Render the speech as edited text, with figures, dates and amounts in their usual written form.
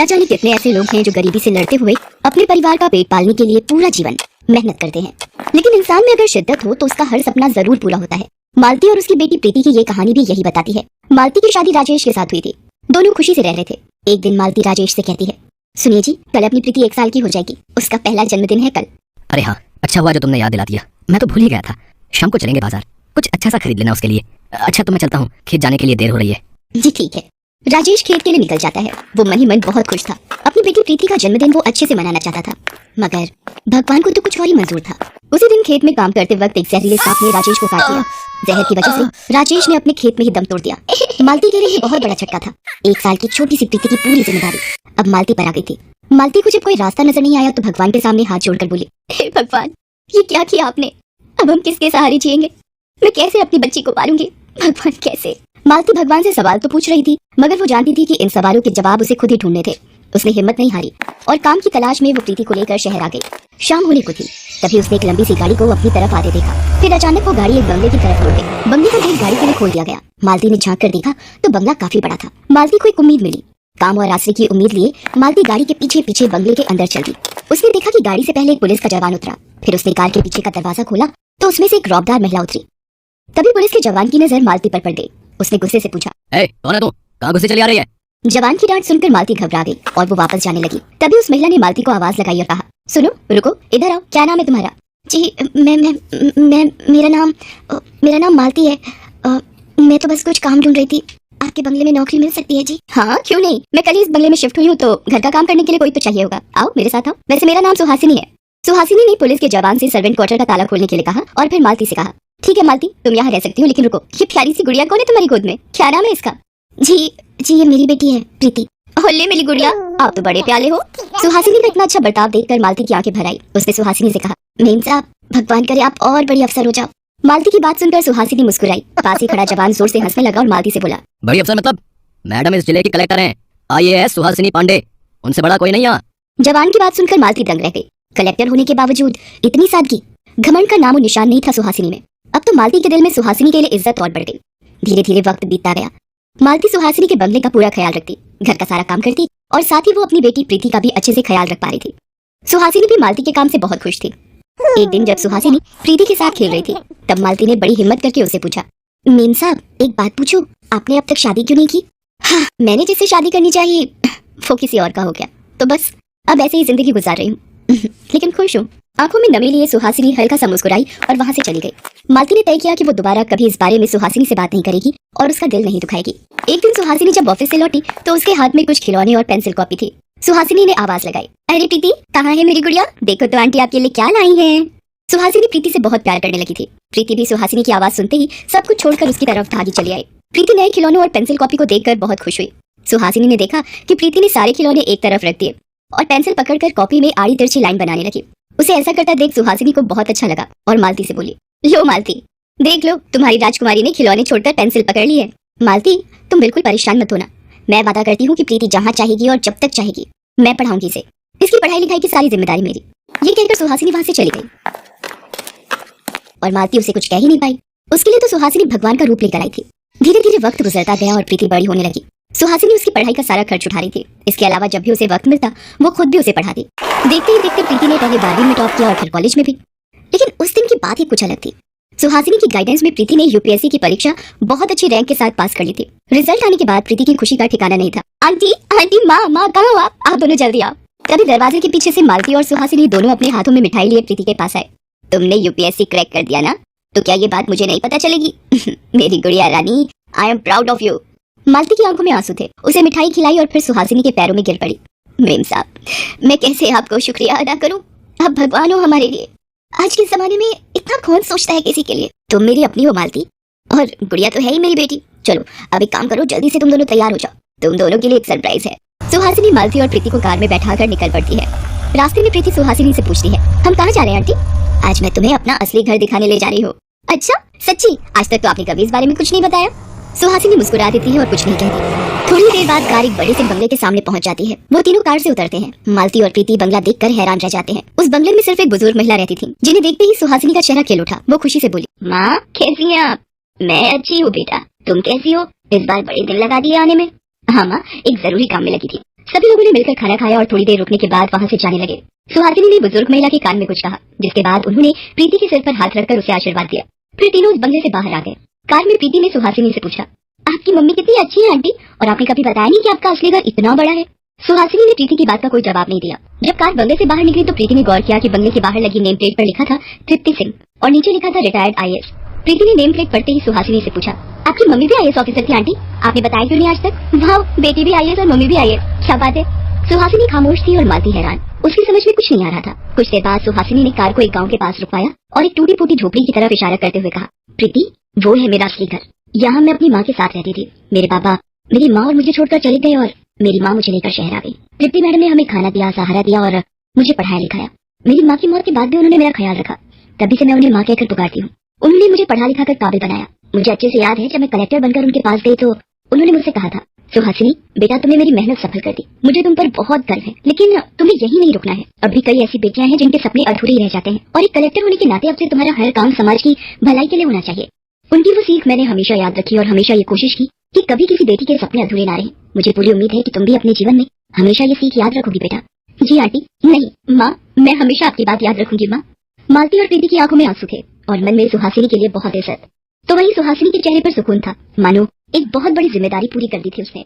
न जाने कितने ऐसे लोग हैं जो गरीबी से लड़ते हुए अपने परिवार का पेट पालने के लिए पूरा जीवन मेहनत करते हैं, लेकिन इंसान में अगर शिद्दत हो तो उसका हर सपना जरूर पूरा होता है। मालती और उसकी बेटी प्रीति की ये कहानी भी यही बताती है। मालती की शादी राजेश के साथ हुई थी। दोनों खुशी से रह रहे थे। एक दिन मालती राजेश से कहती है, सुनिए जी, कल अपनी प्रीति 1 साल की हो जाएगी। उसका पहला जन्मदिन है कल। अरे हाँ, अच्छा हुआ जो तुमने याद दिला दिया, मैं तो भूल ही गया था। शाम को चलेंगे बाजार, कुछ अच्छा सा खरीद लेना उसके लिए। अच्छा तो मैं चलता हूँ, खेत जाने के लिए देर हो रही है। जी ठीक है। राजेश खेत के लिए निकल जाता है। वो मन ही मन बहुत खुश था। अपनी बेटी प्रीति का जन्मदिन वो अच्छे से मनाना चाहता था, मगर भगवान को तो कुछ और ही मंजूर था। उसी दिन खेत में काम करते वक्त एक जहरीले सांप ने राजेश को काट दिया। जहर की वजह से राजेश ने अपने खेत में ही दम तोड़ दिया। मालती के लिए ये बहुत बड़ा झटका था। 1 साल की छोटी सी प्रीति की पूरी जिम्मेदारी अब मालती पर आ गई थी। मालती को जब कोई रास्ता नजर नहीं आया तो भगवान के सामने हाथ जोड़कर बोली, हे भगवान, ये क्या किया आपने? अब हम किसके सहारे जिएंगे? मैं कैसे अपनी बच्ची को पालूंगी? भगवान कैसे? मालती भगवान से सवाल तो पूछ रही थी, मगर वो जानती थी कि इन सवालों के जवाब उसे खुद ही ढूंढने थे। उसने हिम्मत नहीं हारी और काम की तलाश में वो प्रीति को लेकर शहर आ गई। शाम होने को थी, तभी उसने एक लंबी सी गाड़ी को अपनी तरफ आते देखा। फिर अचानक वो गाड़ी एक बंगले की तरफ मुड़ गई। बंगले का गेट गाड़ी के लिए खोल दिया गया। मालती ने झांक कर देखा तो बंगला काफी बड़ा था। मालती को एक उम्मीद मिली। काम और आश्रय की उम्मीद लिए मालती गाड़ी के पीछे पीछे बंगले के अंदर चल दी। उसने देखा कि गाड़ी से पहले एक पुलिस का जवान उतरा। फिर उसने कार के पीछे का दरवाजा खोला तो उसमें से एक रौबदार महिला उतरी। तभी पुलिस के जवान की नजर मालती पर पड़ गई। उसने गुस्से से पूछा, कौन है तू? कहाँ गुस्से चली आ रही है? जवान की डांट सुनकर मालती घबरा गई और वो वापस जाने लगी। तभी उस महिला ने मालती को आवाज लगाई और कहा, सुनो, रुको, इधर आओ। क्या नाम है तुम्हारा? जी मेरा नाम मालती है। मैं तो बस कुछ काम ढूंढ रही थी। आपके बंगले में नौकरी मिल सकती है जी? हाँ, क्यों नहीं, मैं कल ही इस बंगले में शिफ्ट हुई हूँ तो घर का काम करने के लिए कोई तो चाहिए होगा। आओ मेरे साथ आओ। वैसे मेरा नाम सुहासिनी है। सुहासिनी ने पुलिस के जवान से सर्वेंट क्वार्टर का ताला खोलने के लिए कहा और फिर मालती से कहा, ठीक है मालती, तुम यहाँ रह सकती हो, लेकिन रुको, ये प्यारी सी गुड़िया कौन है तुम्हारी गोद में? क्या नाम है इसका? जी ये मेरी बेटी है प्रीति। होले मेरी गुड़िया, आप तो बड़े प्याले हो। सुहासिनी का इतना अच्छा बर्ताव देखकर मालती की आंखें भर आई। उसने सुहासिनी से कहा, मेम साहब, भगवान करे आप और बड़ी अफसर हो जाओ। मालती की बात सुनकर सुहासिनी मुस्कुराई। पास ही खड़ा जवान जोर से हंसने लगा और मालती से बोला, बड़ी अफसर मतलब? मैडम इस जिले की कलेक्टर हैं, IAS सुहासिनी पांडे, उनसे बड़ा कोई नहीं यहाँ। जवान की बात सुनकर मालती दंग रह गई। कलेक्टर होने के बावजूद इतनी सादगी, घमंड का नामो निशान नहीं था सुहासिनी में। अब तो मालती के दिल में सुहासिनी के लिए इज्जत और बढ़ गई। धीरे धीरे वक्त बीतता गया। मालती सुहासिनी के बंगले का पूरा ख्याल रखती, घर का सारा काम करती और साथ ही वो अपनी बेटी प्रीति का भी अच्छे से ख्याल रख पा रही थी। सुहासिनी भी मालती के काम से बहुत खुश थी। एक दिन जब सुहासिनी प्रीति के साथ खेल रही थी, तब मालती ने बड़ी हिम्मत करके उसे पूछा, मेम साहब, एक बात पूछूं, आपने अब तक शादी क्यों नहीं की? हाँ, मैंने जिससे शादी करनी चाहिए वो किसी और का हो गया, तो बस अब ऐसे ही जिंदगी गुजार रही हूँ लेकिन खुश हूँ। आंखों में नमी लिए सुहासिनी हल्का सा मुस्कुराई और वहां से चली गई। मालती ने तय किया कि वो दोबारा कभी इस बारे में सुहासिनी से बात नहीं करेगी और उसका दिल नहीं दुखाएगी। एक दिन सुहासिनी जब ऑफिस से लौटी तो उसके हाथ में कुछ खिलौने और पेंसिल कॉपी थी। सुहासिनी ने आवाज लगाई, अरे प्रीति, कहाँ है मेरी गुड़िया? देखो तो आंटी आपके लिए क्या लाई है। सुहासिनी प्रीति से बहुत प्यार करने लगी थी। प्रीति भी सुहासिनी की आवाज सुनते ही सब कुछ छोड़कर उसकी तरफ भागी चली आई। प्रीति नए खिलौनों और पेंसिल कॉपी को देखकर बहुत खुश हुई। सुहासिनी ने देखा कि प्रीति ने सारे खिलौने एक तरफ रख दिए और पेंसिल पकड़कर कॉपी में आड़ी तिरछी लाइन बनाने लगी। उसे ऐसा करता देख सुहासिनी को बहुत अच्छा लगा और मालती से बोली, लो मालती, देख लो, तुम्हारी राजकुमारी ने खिलौने छोड़कर पेंसिल पकड़ ली है। मालती, तुम बिल्कुल परेशान मत होना। मैं वादा करती हूँ कि प्रीति जहाँ चाहेगी और जब तक चाहेगी मैं पढ़ाऊंगी इसे। इसकी पढ़ाई लिखाई की सारी जिम्मेदारी मेरी। ये कहकर सुहासिनी वहां से चली गई और मालती उसे कुछ कह ही नहीं पाई। उसके लिए तो सुहासिनी भगवान का रूप लेकर आई थी। धीरे धीरे वक्त गुजरता गया और प्रीति बड़ी होने लगी। सुहासिनी उसकी पढ़ाई का सारा खर्च उठा रही थी। इसके अलावा जब भी उसे वक्त मिलता वो खुद भी उसे पढ़ाती। देखते ही देखते प्रीति ने पहले 12वीं में टॉप किया और फिर कॉलेज में भी। लेकिन उस दिन की बात ही कुछ अलग थी। सुहासिनी की गाइडेंस में प्रीति ने यूपीएससी की परीक्षा बहुत अच्छी रैंक के साथ पास कर ली थी। रिजल्ट आने के बाद प्रीति की खुशी का ठिकाना नहीं था। आंटी आंटी, माँ कहाँ हो आप दोनों जल्दी आओ। तभी दरवाजे के पीछे से मालती और सुहासिनी दोनों अपने हाथों में मिठाई लिए प्रीति के पास आए। तुमने यूपीएससी क्रैक कर दिया ना, तो क्या ये बात मुझे नहीं पता चलेगी? मेरी गुड़िया रानी, I am proud of you. Malti की आंखों में आंसू थे। उसे मिठाई खिलाई और फिर सुहासिनी के पैरों में गिर पड़ी। मेम साहब, मैं कैसे आपको शुक्रिया अदा करूं? आप भगवान हो हमारे लिए। आज के जमाने में इतना कौन सोचता है किसी के लिए? तुम मेरी अपनी हो मालती, और गुड़िया तो है ही मेरी बेटी। चलो अब एक काम करो, जल्दी से तुम दोनों तैयार हो जाओ, तुम दोनों के लिए एक सरप्राइज है। सुहासिनी मालती और प्रीति को कार में बैठाकर निकल पड़ती है। रास्ते में प्रीति सुहासिनी से पूछती है, हम कहाँ जा रहे हैं आंटी? आज मैं तुम्हें अपना असली घर दिखाने ले जा रही हूँ। अच्छा सच्ची? आज तक तो आपने कभी इस बारे में कुछ नहीं बताया। सुहासिनी मुस्कुरा देती है और कुछ नहीं कहती। थोड़ी देर बाद कार एक बड़े से बंगले के सामने पहुंच जाती है। वो तीनों कार से उतरते हैं। मालती और प्रीति बंगला देखकर हैरान रह जाते हैं। उस बंगले में सिर्फ एक बुजुर्ग महिला रहती थी, जिन्हें देखते ही सुहासिनी का चेहरा खिल उठा। वो खुशी से बोली, माँ कैसी हैं आप? मैं अच्छी हूँ बेटा, तुम कैसी हो? इस बार बड़े दिन लगा दिए आने में। हाँ माँ, एक जरूरी काम में लगी थी। सभी लोगों ने मिलकर खाना खाया और थोड़ी देर रुकने के बाद वहां से जाने लगे। सुहासिनी ने बुजुर्ग महिला के कान में कुछ कहा, जिसके बाद उन्होंने प्रीति के सिर पर हाथ रखकर उसे आशीर्वाद दिया। फिर तीनों उस बंगले से बाहर आ गए। कार में प्रीति ने सुहासिनी से पूछा, आपकी मम्मी कितनी अच्छी है आंटी, और आपने कभी बताया नहीं कि आपका असली घर इतना बड़ा है। सुहासिनी ने प्रीति की बात का कोई जवाब नहीं दिया। जब कार बंगले से बाहर निकली तो प्रीति ने गौर किया कि बंगले के बाहर लगी नेम प्लेट पर लिखा था तृप्ति सिंह और नीचे लिखा था रिटायर्ड IAS। प्रीति ने नेम प्लेट पढ़ते ही सुहासिनी से पूछा, आपकी मम्मी भी IAS ऑफिसर थी आंटी, आपने बताया क्यों नहीं आज तक? वाह, बेटी भी IAS और मम्मी भी IAS, क्या बात है। सुहासिनी खामोश थी और मालती हैरान। उसकी समझ में कुछ नहीं आ रहा था। कुछ देर बाद सुहासिनी ने कार को एक गांव के पास रुकवाया और एक टूटी फूटी झोपड़ी की तरफ इशारा करते हुए कहा, प्रीति, वो है मेरा असली घर। यहाँ मैं अपनी माँ के साथ रहती थी। मेरे पापा, मेरी माँ और मुझे छोड़कर चले गए और मेरी माँ मुझे लेकर शहर आ गई। तृप्ति मैडम ने हमें खाना दिया, सहारा दिया और मुझे पढ़ाया लिखाया। मेरी माँ की मौत के बाद भी उन्होंने मेरा ख्याल रखा। तभी से मैं उन्हें माँ कहकर पुकारती हूँ। उन्होंने मुझे पढ़ा लिखा कर काबिल बनाया। मुझे अच्छे से याद है, जब मैं कलेक्टर बनकर उनके पास गई तो उन्होंने मुझसे कहा था, सुहासिनी बेटा, तुमने मेरी मेहनत सफल कर दी, मुझे तुम पर बहुत गर्व है, लेकिन तुम्हें यही नहीं रुकना है। अभी कई ऐसी बेटियां हैं जिनके सपने अधूरे ही रह जाते हैं और एक कलेक्टर होने के नाते अब से तुम्हारा हर काम समाज की भलाई के लिए होना चाहिए। उनकी वो सीख मैंने हमेशा याद रखी और हमेशा ये कोशिश की कि कभी किसी बेटी के सपने अधूरे ना रहे। मुझे पूरी उम्मीद है कि तुम भी अपने जीवन में हमेशा ये सीख याद रखोगी बेटा। जी आंटी। नहीं माँ, मैं हमेशा आपकी बात याद रखूंगी माँ। मालती और प्रीति की आंखों में आंसू थे और मन में सुहासिनी के लिए बहुत इज्जत। तो वही सुहासिनी के चेहरे पर सुकून था, मानो एक बहुत बड़ी जिम्मेदारी पूरी कर दी थी उसने।